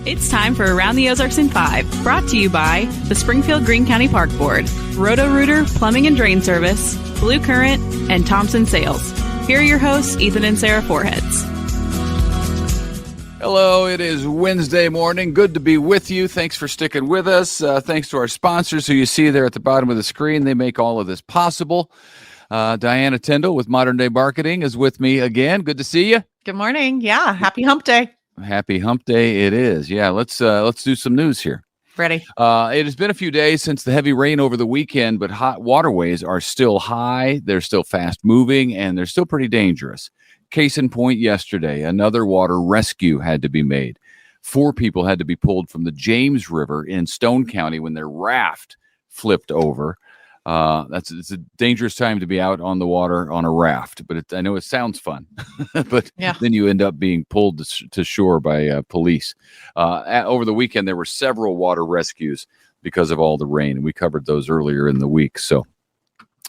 It's time for Around the Ozarks in 5, brought to you by the Springfield Greene County Park Board, Roto-Rooter Plumbing and Drain Service, Blue Current, and Thompson Sales. Here are your hosts, Ethan and Sarah Foreheads. Hello, it is Wednesday morning. Good to be with you. Thanks for sticking with us. Thanks to our sponsors who you see there at the bottom of the screen. They make all of this possible. Diana Tyndall with Modern Day Marketing is with me again. Good to see you. Good morning. Yeah, happy hump day. Happy hump day it is. Yeah, let's do some news here. Ready. It has been a few days since the heavy rain over the weekend, but hot waterways are still high. They're still fast moving, and they're still pretty dangerous. Case in point, yesterday, another water rescue had to be made. 4 people had to be pulled from the James River in Stone County when their raft flipped over. It's a dangerous time to be out on the water on a raft, but I know it sounds fun, but then you end up being pulled to shore by police. Over the weekend, there were several water rescues because of all the rain, and we covered those earlier in the week. So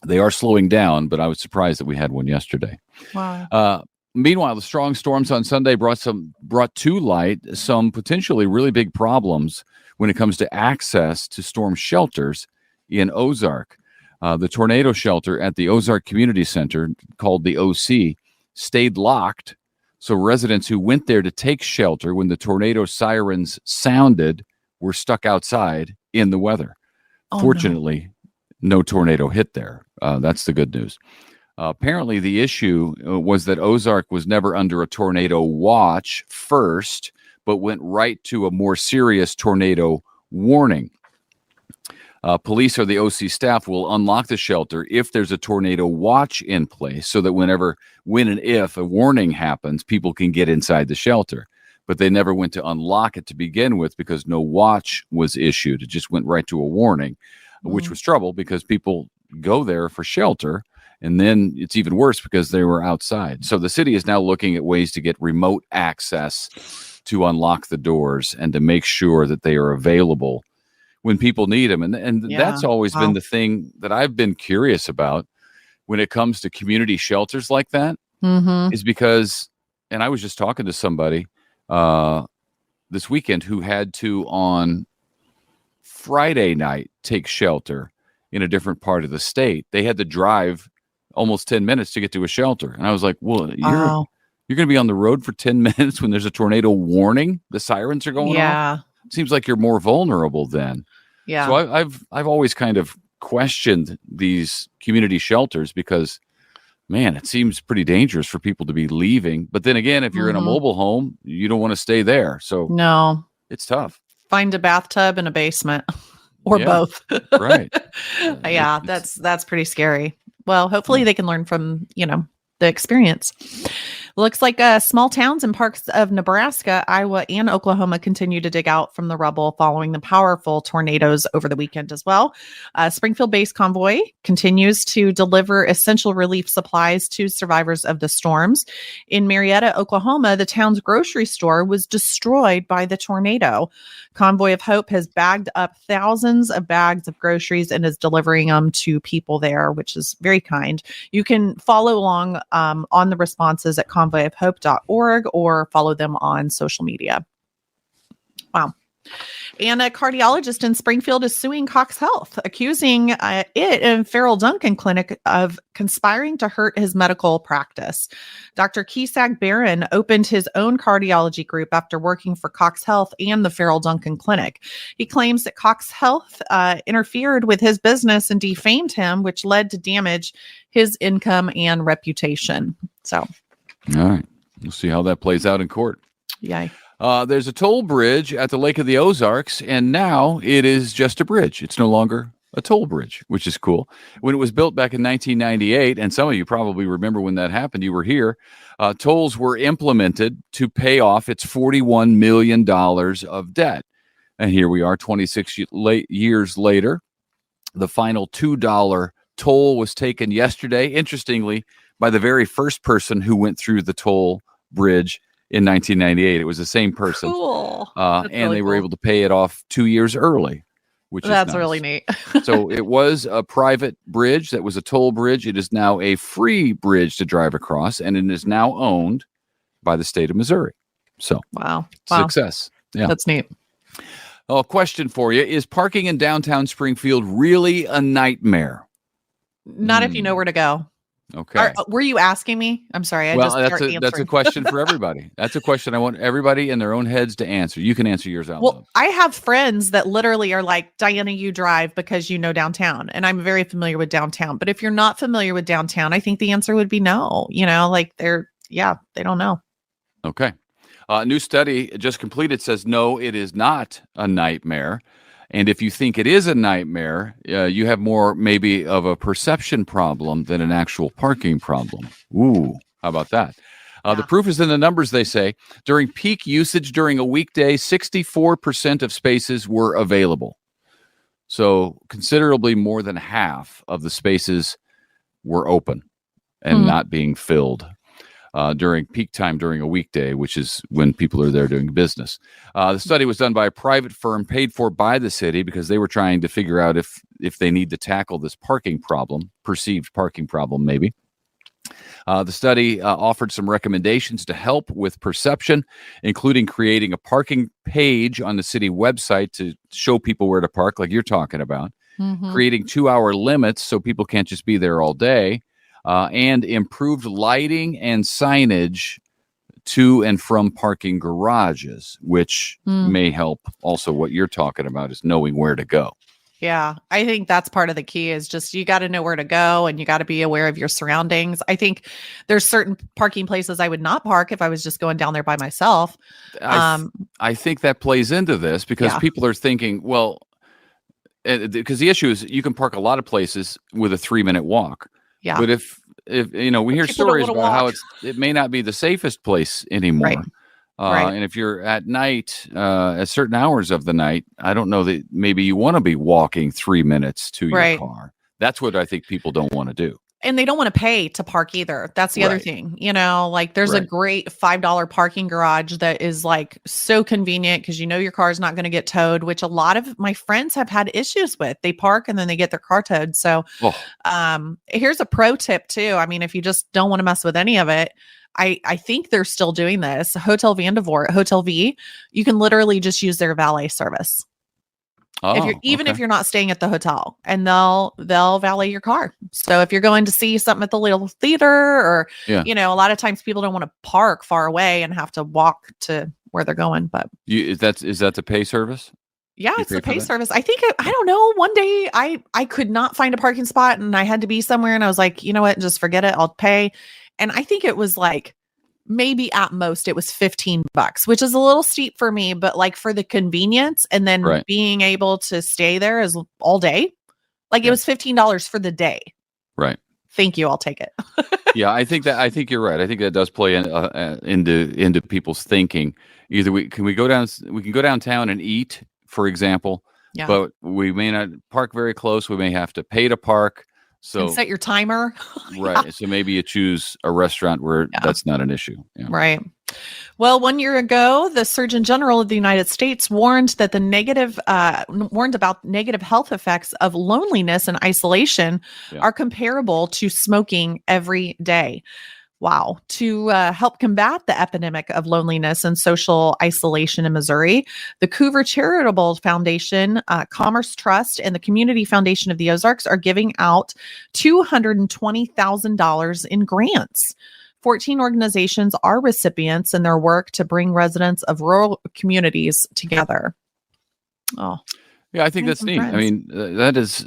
they are slowing down, but I was surprised that we had one yesterday. Wow. Meanwhile, the strong storms on Sunday brought to light some potentially really big problems when it comes to access to storm shelters in Ozark. The tornado shelter at the Ozark Community Center, called the OC, stayed locked. So residents who went there to take shelter when the tornado sirens sounded were stuck outside in the weather. Fortunately, no tornado hit there. That's the good news. Apparently, the issue was that Ozark was never under a tornado watch first, but went right to a more serious tornado warning. Police or the OC staff will unlock the shelter if there's a tornado watch in place, so that when and if a warning happens, people can get inside the shelter. But they never went to unlock it to begin with because no watch was issued. It just went right to a warning, which was trouble because people go there for shelter. And then it's even worse because they were outside. So the city is now looking at ways to get remote access to unlock the doors and to make sure that they are available when people need them. And that's always been the thing that I've been curious about when it comes to community shelters like that, is because, and I was just talking to somebody this weekend who had to, on Friday night, take shelter in a different part of the state. They had to drive almost 10 minutes to get to a shelter. And I was like, well, you're going to be on the road for 10 minutes when there's a tornado warning? The sirens are going off? It seems like you're more vulnerable then. Yeah. So I've always kind of questioned these community shelters because, man, it seems pretty dangerous for people to be leaving. But then again, if you're in a mobile home, you don't want to stay there. So no, it's tough. Find a bathtub and a basement or both. Right. Yeah, that's pretty scary. Well, hopefully they can learn from, the experience. Looks like small towns and parts of Nebraska, Iowa, and Oklahoma continue to dig out from the rubble following the powerful tornadoes over the weekend as well. Springfield-based Convoy continues to deliver essential relief supplies to survivors of the storms. In Marietta, Oklahoma, the town's grocery store was destroyed by the tornado. Convoy of Hope has bagged up thousands of bags of groceries and is delivering them to people there, which is very kind. You can follow along on the responses at convoyofhope.org or follow them on social media. Wow. And a cardiologist in Springfield is suing CoxHealth, accusing it and Farrell Duncan Clinic of conspiring to hurt his medical practice. Dr. Keesag Barron opened his own cardiology group after working for CoxHealth and the Farrell Duncan Clinic. He claims that CoxHealth interfered with his business and defamed him, which led to damage his income and reputation. So, all right, we'll see how that plays out in court. Yay. There's a toll bridge at the Lake of the Ozarks, and now it is just a bridge. It's no longer a toll bridge, which is cool. When it was built back in 1998, and some of you probably remember when that happened, you were here, tolls were implemented to pay off its $41 million of debt. And here we are 26 years later. The final $2 toll was taken yesterday, interestingly, by the very first person who went through the toll bridge in 1998. It was the same person. Cool. And really they were able to pay it off 2 years early, which that's is nice. Really neat. So it was a private bridge that was a toll bridge. It is now a free bridge to drive across, and it is now owned by the state of Missouri. So wow. Success. Yeah. That's neat. Oh, a question for you. Is parking in downtown Springfield really a nightmare? Not if you know where to go. Okay. Were you asking me? I'm sorry. Well, Answering. that's a question for everybody. That's a question I want everybody in their own heads to answer. You can answer yours out loud. Well, I have friends that literally are like, Diana, you drive because you know downtown. And I'm very familiar with downtown. But if you're not familiar with downtown, I think the answer would be no. Like they don't know. Okay. A new study just completed says, no, it is not a nightmare. And if you think it is a nightmare, you have more maybe of a perception problem than an actual parking problem. Ooh, how about that? The proof is in the numbers, they say. During peak usage during a weekday, 64% of spaces were available. So considerably more than half of the spaces were open and not being filled. During peak time during a weekday, which is when people are there doing business. The study was done by a private firm paid for by the city because they were trying to figure out if they need to tackle this parking problem, perceived parking problem maybe. The study offered some recommendations to help with perception, including creating a parking page on the city website to show people where to park, like you're talking about, creating 2-hour limits so people can't just be there all day, and improved lighting and signage to and from parking garages, which may help. Also, what you're talking about is knowing where to go. Yeah, I think that's part of the key is just you got to know where to go and you got to be aware of your surroundings. I think there's certain parking places I would not park if I was just going down there by myself. I think that plays into this because people are thinking, well, because the issue is you can park a lot of places with a 3-minute walk. Yeah. But if we hear stories about how it may not be the safest place anymore. Right. And if you're at night, at certain hours of the night, I don't know that maybe you want to be walking 3 minutes to your car. That's what I think people don't want to do. And they don't want to pay to park either. That's the other thing, there's a great $5 parking garage that is like so convenient because your car is not going to get towed, which a lot of my friends have had issues with. They park and then they get their car towed. So here's a pro tip too. I mean, if you just don't want to mess with any of it, I think they're still doing this. Hotel V, you can literally just use their valet service. If you're not staying at the hotel, and they'll valet your car. So if you're going to see something at the little theater or, a lot of times people don't want to park far away and have to walk to where they're going. But is that the pay service? Yeah, it's the pay service. I think, I don't know. One day I could not find a parking spot and I had to be somewhere and I was like, you know what, just forget it. I'll pay. And I think it was like, maybe at most it was $15, which is a little steep for me, but like for the convenience and then being able to stay there is all day. Like it was $15 for the day. Right. Thank you. I'll take it. Yeah, I think you're right. I think that does play into people's thinking. Either we can go downtown and eat, for example, but we may not park very close. We may have to pay to park. So and set your timer. Right. So maybe you choose a restaurant where that's not an issue. Yeah. Right. Well, 1 year ago, the Surgeon General of the United States warned about negative health effects of loneliness and isolation are comparable to smoking every day. Wow. To help combat the epidemic of loneliness and social isolation in Missouri, the Coover Charitable Foundation, Commerce Trust, and the Community Foundation of the Ozarks are giving out $220,000 in grants. 14 organizations are recipients in their work to bring residents of rural communities together. Oh, yeah, I think that's neat. Friends. I mean, that is,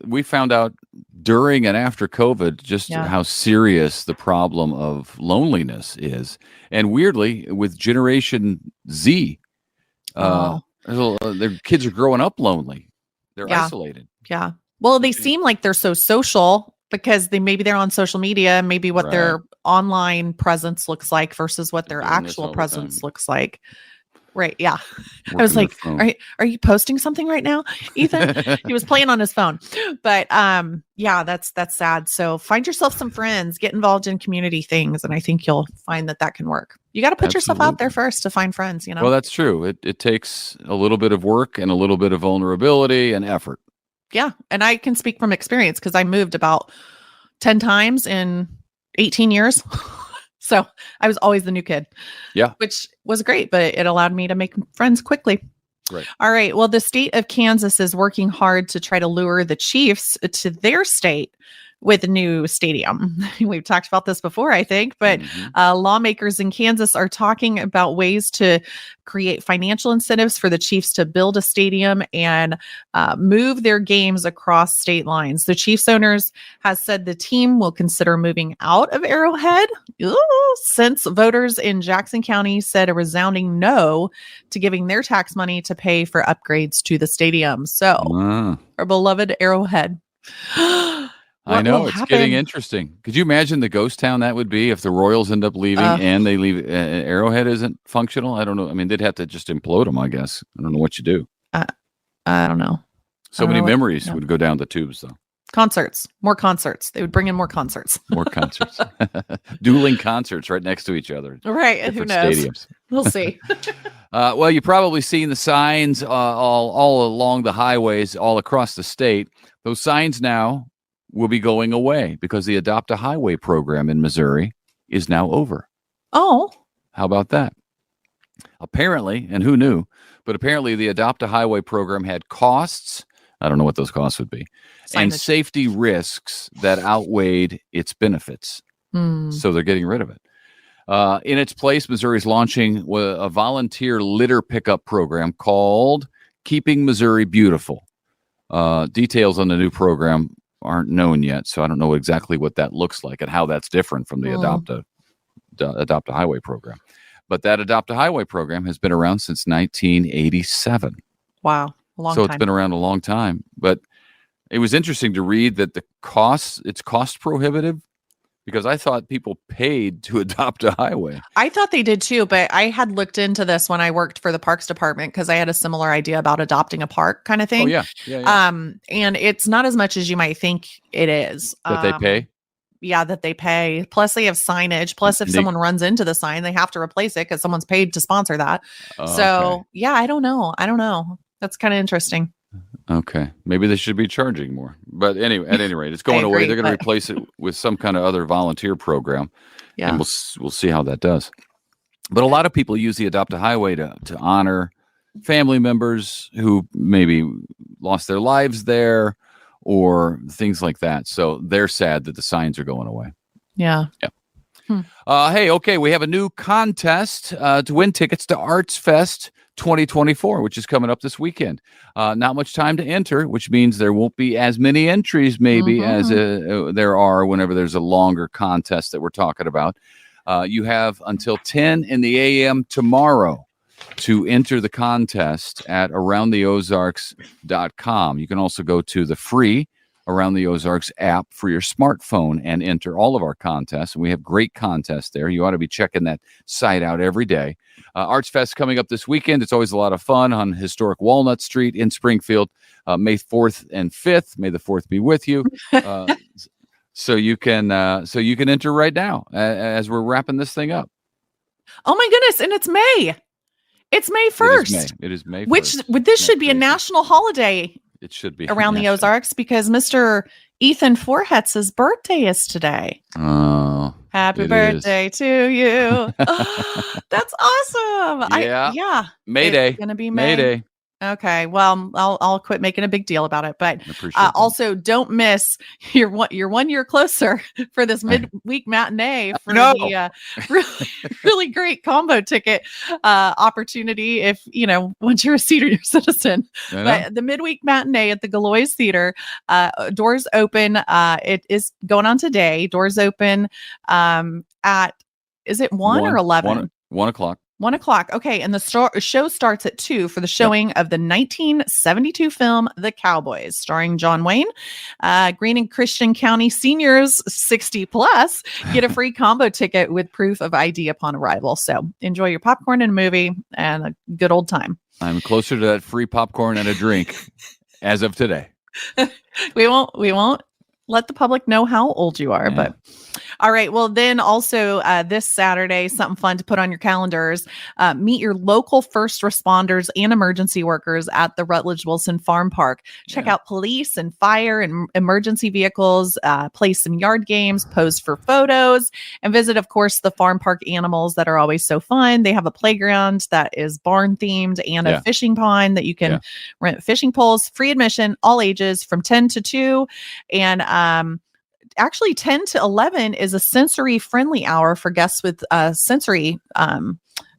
we found out during and after COVID just how serious the problem of loneliness is. And weirdly, with Generation Z, their kids are growing up lonely. They're isolated. Yeah. Well, they seem like they're so social because they're on social media, maybe what their online presence looks like versus what their actual presence looks like. Right. Yeah. I was like, are you posting something right now, Ethan? He was playing on his phone. But that's sad. So find yourself some friends, get involved in community things. And I think you'll find that can work. You got to put yourself out there first to find friends, Well, that's true. It takes a little bit of work and a little bit of vulnerability and effort. Yeah. And I can speak from experience because I moved about 10 times in 18 years. So I was always the new kid. Yeah. Which was great, but it allowed me to make friends quickly. Right. All right. Well, the state of Kansas is working hard to try to lure the Chiefs to their state with a new stadium. We've talked about this before, I think, but lawmakers in Kansas are talking about ways to create financial incentives for the Chiefs to build a stadium and move their games across state lines. The Chiefs owners has said the team will consider moving out of Arrowhead since voters in Jackson County said a resounding no to giving their tax money to pay for upgrades to the stadium. So our beloved Arrowhead. I know it's getting interesting. Could you imagine the ghost town that would be if the Royals end up leaving and they leave? Arrowhead isn't functional. I don't know. I mean, they'd have to just implode them, I guess. I don't know what you do. I don't know. So many memories would go down the tubes, though. Concerts, more concerts. They would bring in more concerts. More concerts. Dueling concerts right next to each other. Right. Who knows? Stadiums. We'll see. Well, you've probably seen the signs all along the highways all across the state. Those signs now will be going away because the Adopt a Highway program in Missouri is now over. Oh. How about that? Apparently, and who knew, but apparently the Adopt a Highway program had costs. I don't know what those costs would be. And safety risks that outweighed its benefits. So they're getting rid of it. In its place, Missouri is launching a volunteer litter pickup program called Keeping Missouri Beautiful. Details on the new program aren't known yet, so I don't know exactly what that looks like and how that's different from the Adopt a Highway program. But that Adopt a Highway program has been around since 1987. Wow, a long time. So it's been around a long time. But it was interesting to read that it's cost prohibitive, because I thought people paid to adopt a highway. I thought they did too, but I had looked into this when I worked for the Parks Department because I had a similar idea about adopting a park kind of thing. Oh, yeah. And it's not as much as you might think it is. That they pay? Yeah, that they pay. Plus, they have signage. Plus, if someone runs into the sign, they have to replace it because someone's paid to sponsor that. So, yeah, I don't know. That's kind of interesting. Okay. Maybe they should be charging more. But anyway, at any rate, it's going away. They're going to replace it with some kind of other volunteer program. Yeah. And we'll see how that does. But a lot of people use the Adopt a Highway to honor family members who maybe lost their lives there or things like that. So they're sad that the signs are going away. Yeah. Hey, okay, we have a new contest to win tickets to Arts Fest 2024, which is coming up this weekend. Not much time to enter, which means there won't be as many entries maybe as there are whenever there's a longer contest that we're talking about. You have until 10 in the a.m. tomorrow to enter the contest at aroundtheozarks.com. You can also go to the free Around the Ozarks app for your smartphone and enter all of our contests. And we have great contests there. You ought to be checking that site out every day. Arts Fest coming up this weekend. It's always a lot of fun on historic Walnut Street in Springfield, May 4th and 5th. May the 4th be with you. So you can enter right now as we're wrapping this thing up. Oh my goodness. And it's May. It's May 1st. It is May 1st. Which this should be a national holiday. It should be around the Ozarks because Mr. Ethan Forhetz's birthday is today. Oh, happy birthday to you. That's awesome. Yeah. Mayday. It's gonna be May. Mayday. Okay. Well, I'll quit making a big deal about it, but also don't miss you're 1 year closer for this midweek matinee for the really great combo ticket opportunity. If once you're a senior citizen, but the midweek matinee at the Galois Theater, doors open. It is going on today. Doors open at is it 1 or 11? 1 o'clock. 1 o'clock. Okay. And the show starts at 2 for the showing of the 1972 film, The Cowboys, starring John Wayne. Greene and Christian County seniors 60 plus get a free combo ticket with proof of ID upon arrival. So enjoy your popcorn and a movie and a good old time. I'm closer to that free popcorn and a drink as of today. We won't let the public know how old you are. Yeah. But all right. Well, then also this Saturday, something fun to put on your calendars. Meet your local first responders and emergency workers at the Rutledge Wilson Farm Park. Check out police and fire and emergency vehicles, play some yard games, pose for photos, and visit, of course, the farm park animals that are always so fun. They have a playground that is barn themed and a fishing pond that you can rent fishing poles, free admission, all ages from 10 to 2. And actually 10 to 11 is a sensory friendly hour for guests with sensory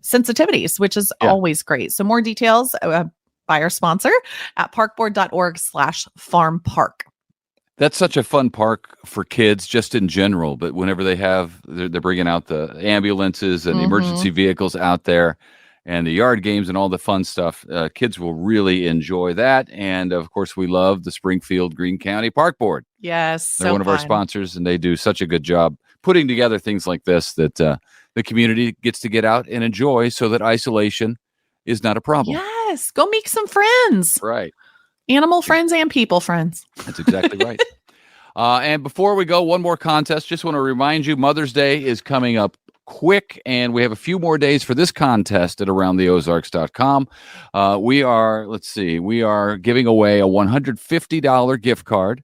sensitivities, which is always great. So more details by our sponsor at parkboard.org/farm park. That's such a fun park for kids just in general. But whenever they're bringing out the ambulances and the emergency vehicles out there and the yard games and all the fun stuff, kids will really enjoy that. And of course, we love the Springfield Greene County Park Board. Yes. They're one of our sponsors, and they do such a good job putting together things like this that the community gets to get out and enjoy so that isolation is not a problem. Yes. Go make some friends. Right. Animal friends and people friends. That's exactly right. And before we go, one more contest. Just want to remind you, Mother's Day is coming up quick, and we have a few more days for this contest at aroundtheozarks.com. We are giving away a $150 gift card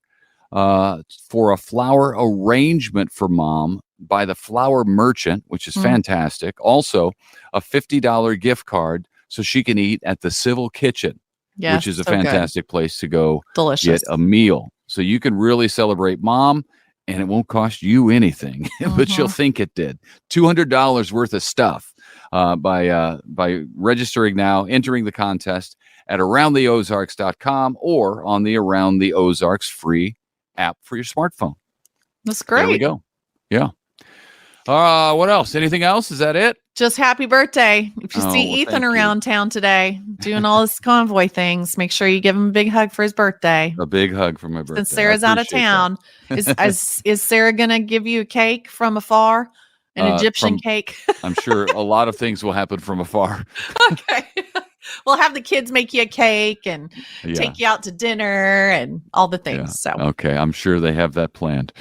for a flower arrangement for mom by the Flower Merchant, which is fantastic. Also, a $50 gift card so she can eat at the Civil Kitchen, which is a fantastic place to go get a meal. So you can really celebrate mom, and it won't cost you anything, but she'll think it did. $200 worth of stuff by registering now, entering the contest at aroundtheozarks.com or on the Around the Ozarks free app for your smartphone. That's great. There we go. Yeah. What else? Anything else? Is that it? Just happy birthday. If you see Ethan around town today doing all his convoy things, make sure you give him a big hug for his birthday. A big hug for my birthday. Since Sarah's out of town, is Sarah going to give you a cake from afar? An Egyptian cake? I'm sure a lot of things will happen from afar. Okay. We'll have the kids make you a cake and take you out to dinner and all the things. So okay, I'm sure they have that planned.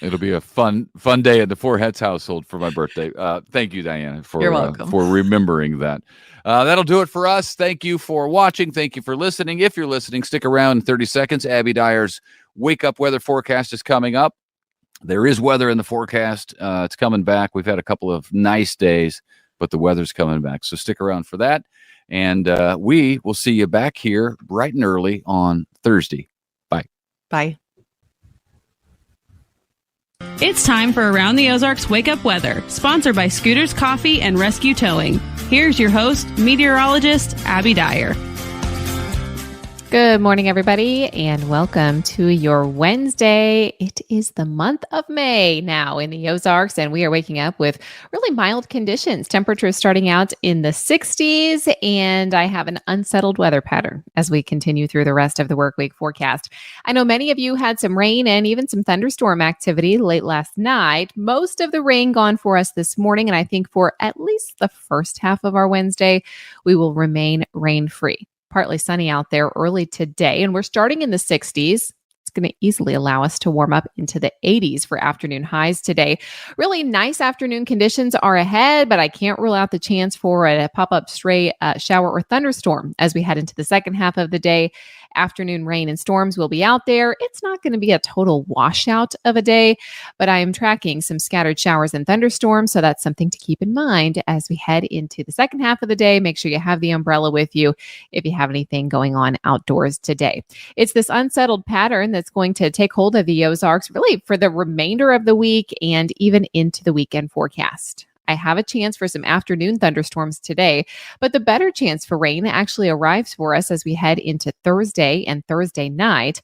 It'll be a fun day at the Four Heads household for my birthday. Thank you, Diana, for remembering that. That'll do it for us. Thank you for watching. Thank you for listening. If you're listening, stick around in 30 seconds. Abby Dyer's Wake Up Weather Forecast is coming up. There is weather in the forecast. It's coming back. We've had a couple of nice days, but the weather's coming back. So stick around for that. And we will see you back here bright and early on Thursday. Bye. Bye. It's time for Around the Ozarks Wake Up Weather, sponsored by Scooters Coffee and Rescue Towing. Here's your host, meteorologist Abby Dyer. Good morning, everybody, and welcome to your Wednesday. It is the month of May now in the Ozarks, and we are waking up with really mild conditions. Temperatures starting out in the 60s, and I have an unsettled weather pattern as we continue through the rest of the work week forecast. I know many of you had some rain and even some thunderstorm activity late last night. Most of the rain gone for us this morning, and I think for at least the first half of our Wednesday, we will remain rain-free. Partly sunny out there early today, and we're starting in the 60s. It's going to easily allow us to warm up into the 80s for afternoon highs today. Really nice afternoon conditions are ahead, but I can't rule out the chance for a pop-up stray shower or thunderstorm as we head into the second half of the day. Afternoon rain and storms will be out there. It's not going to be a total washout of a day, but I am tracking some scattered showers and thunderstorms, so that's something to keep in mind as we head into the second half of the day. Make sure you have the umbrella with you if you have anything going on outdoors today. It's this unsettled pattern that's going to take hold of the Ozarks really for the remainder of the week and even into the weekend forecast. I have a chance for some afternoon thunderstorms today, but the better chance for rain actually arrives for us as we head into Thursday and Thursday night.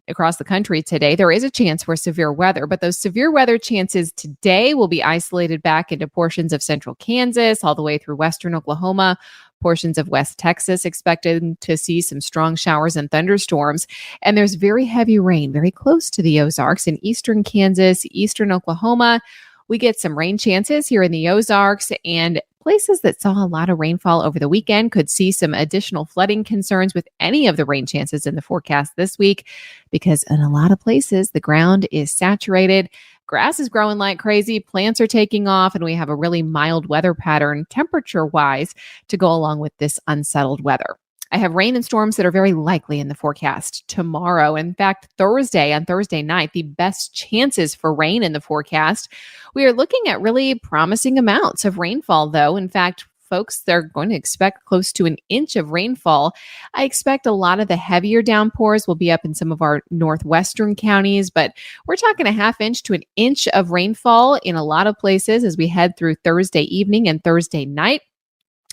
Across the country today, there is a chance for severe weather, but those severe weather chances today will be isolated back into portions of central Kansas, all the way through western Oklahoma, portions of West Texas, expected to see some strong showers and thunderstorms. And there's very heavy rain very close to the Ozarks in eastern Kansas, eastern Oklahoma. We get some rain chances here in the Ozarks, and places that saw a lot of rainfall over the weekend could see some additional flooding concerns with any of the rain chances in the forecast this week, because in a lot of places, the ground is saturated. Grass is growing like crazy, plants are taking off, and we have a really mild weather pattern temperature-wise to go along with this unsettled weather. I have rain and storms that are very likely in the forecast tomorrow. In fact, on Thursday night, the best chances for rain in the forecast. We are looking at really promising amounts of rainfall, though. In fact, folks, they're going to expect close to an inch of rainfall. I expect a lot of the heavier downpours will be up in some of our northwestern counties, but we're talking a half inch to an inch of rainfall in a lot of places as we head through Thursday evening and Thursday night.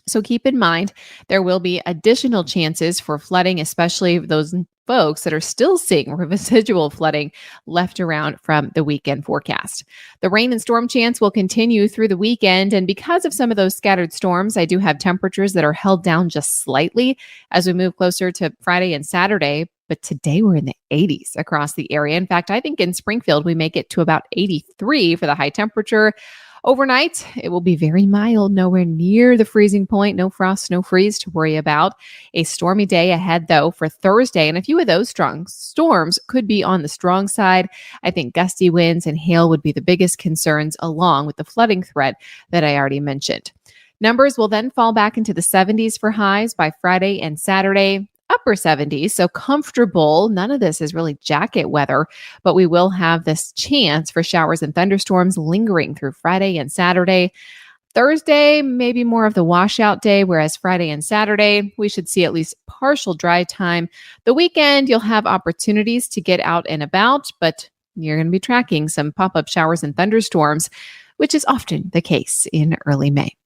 So keep in mind, there will be additional chances for flooding, especially those folks that are still seeing residual flooding left around from the weekend forecast. The rain and storm chance will continue through the weekend. And because of some of those scattered storms, I do have temperatures that are held down just slightly as we move closer to Friday and Saturday. But today we're in the 80s across the area. In fact, I think in Springfield, we make it to about 83 for the high temperature. Overnight, it will be very mild, nowhere near the freezing point. No frost, no freeze to worry about. A stormy day ahead, though, for Thursday. And a few of those strong storms could be on the strong side. I think gusty winds and hail would be the biggest concerns, along with the flooding threat that I already mentioned. Numbers will then fall back into the 70s for highs by Friday and Saturday. Upper 70s, so comfortable. None of this is really jacket weather, but we will have this chance for showers and thunderstorms lingering through Friday and Saturday. Thursday, maybe more of the washout day, whereas Friday and Saturday, we should see at least partial dry time. The weekend, you'll have opportunities to get out and about, but you're going to be tracking some pop-up showers and thunderstorms, which is often the case in early May.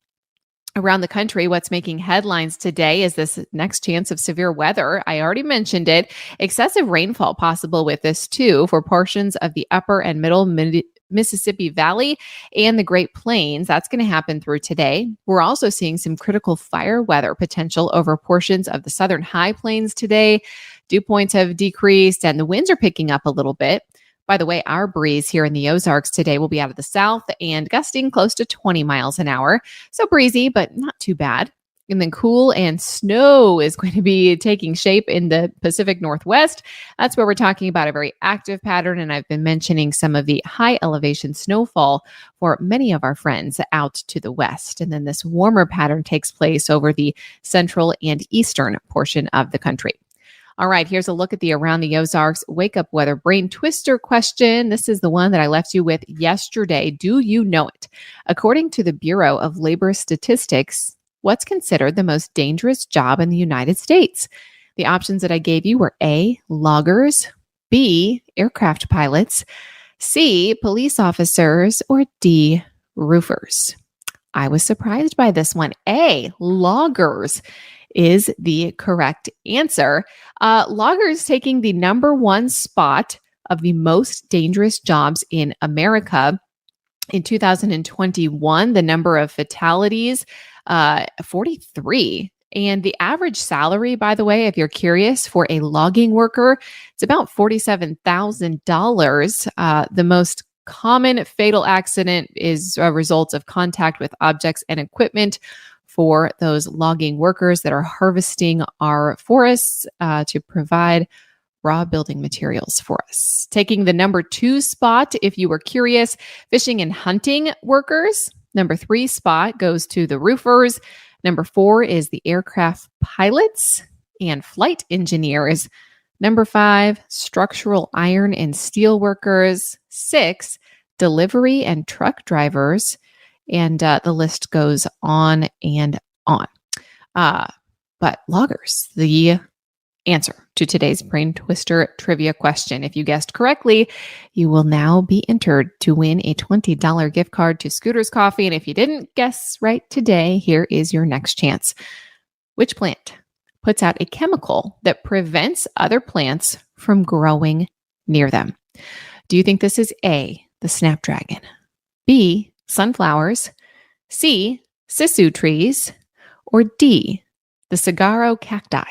Around the country, what's making headlines today is this next chance of severe weather. I already mentioned it. Excessive rainfall possible with this too for portions of the upper and middle Mississippi Valley and the Great Plains. That's going to happen through today. We're also seeing some critical fire weather potential over portions of the southern high plains today. Dew points have decreased and the winds are picking up a little bit. By the way, our breeze here in the Ozarks today will be out of the south and gusting close to 20 miles an hour. So breezy, but not too bad. And then cool and snow is going to be taking shape in the Pacific Northwest. That's where we're talking about a very active pattern. And I've been mentioning some of the high elevation snowfall for many of our friends out to the west. And then this warmer pattern takes place over the central and eastern portion of the country. All right, here's a look at the Around the Ozarks Wake Up Weather Brain Twister question. This is the one that I left you with yesterday. Do you know it? According to the Bureau of Labor Statistics, what's considered the most dangerous job in the United States? The options that I gave you were A, loggers, B, aircraft pilots, C, police officers, or D, roofers. I was surprised by this one. A, loggers is the correct answer. Loggers taking the number one spot of the most dangerous jobs in America. In 2021, the number of fatalities, 43. And the average salary, by the way, if you're curious, for a logging worker, it's about $47,000. The most common fatal accident is a result of contact with objects and equipment for those logging workers that are harvesting our forests to provide raw building materials for us. Taking the number 2 spot, if you were curious, fishing and hunting workers. Number 3 spot goes to the roofers. Number 4 is the aircraft pilots and flight engineers. Number 5, structural iron and steel workers. 6, delivery and truck drivers. And the list goes on and on. But loggers, the answer to today's Brain Twister trivia question. If you guessed correctly, you will now be entered to win a $20 gift card to Scooter's Coffee. And if you didn't guess right today, here is your next chance. Which plant puts out a chemical that prevents other plants from growing near them? Do you think this is A, the snapdragon, B, sunflowers, C, sisu trees, or D, the saguaro cacti?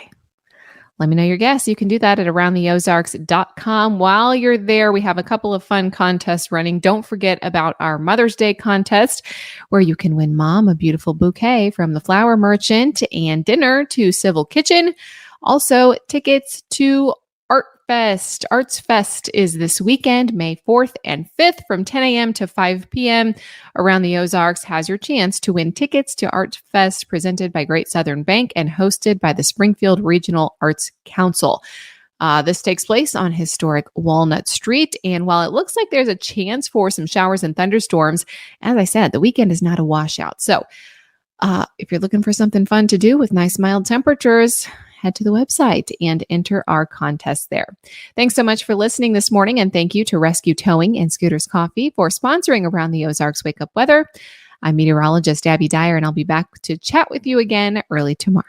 Let me know your guess. You can do that at aroundtheozarks.com. While you're there, we have a couple of fun contests running. Don't forget about our Mother's Day contest, where you can win Mom a beautiful bouquet from the Flower Merchant and dinner to Civil Kitchen. Also, tickets to Art Fest. Arts Fest is this weekend, May 4th and 5th from 10 a.m. to 5 p.m. Around the Ozarks has your chance to win tickets to Art Fest presented by Great Southern Bank and hosted by the Springfield Regional Arts Council. This takes place on historic Walnut Street. And while it looks like there's a chance for some showers and thunderstorms, as I said, the weekend is not a washout. So if you're looking for something fun to do with nice mild temperatures, head to the website and enter our contest there. Thanks so much for listening this morning. And thank you to Rescue Towing and Scooters Coffee for sponsoring Around the Ozarks Wake Up Weather. I'm meteorologist Abby Dyer, and I'll be back to chat with you again early tomorrow.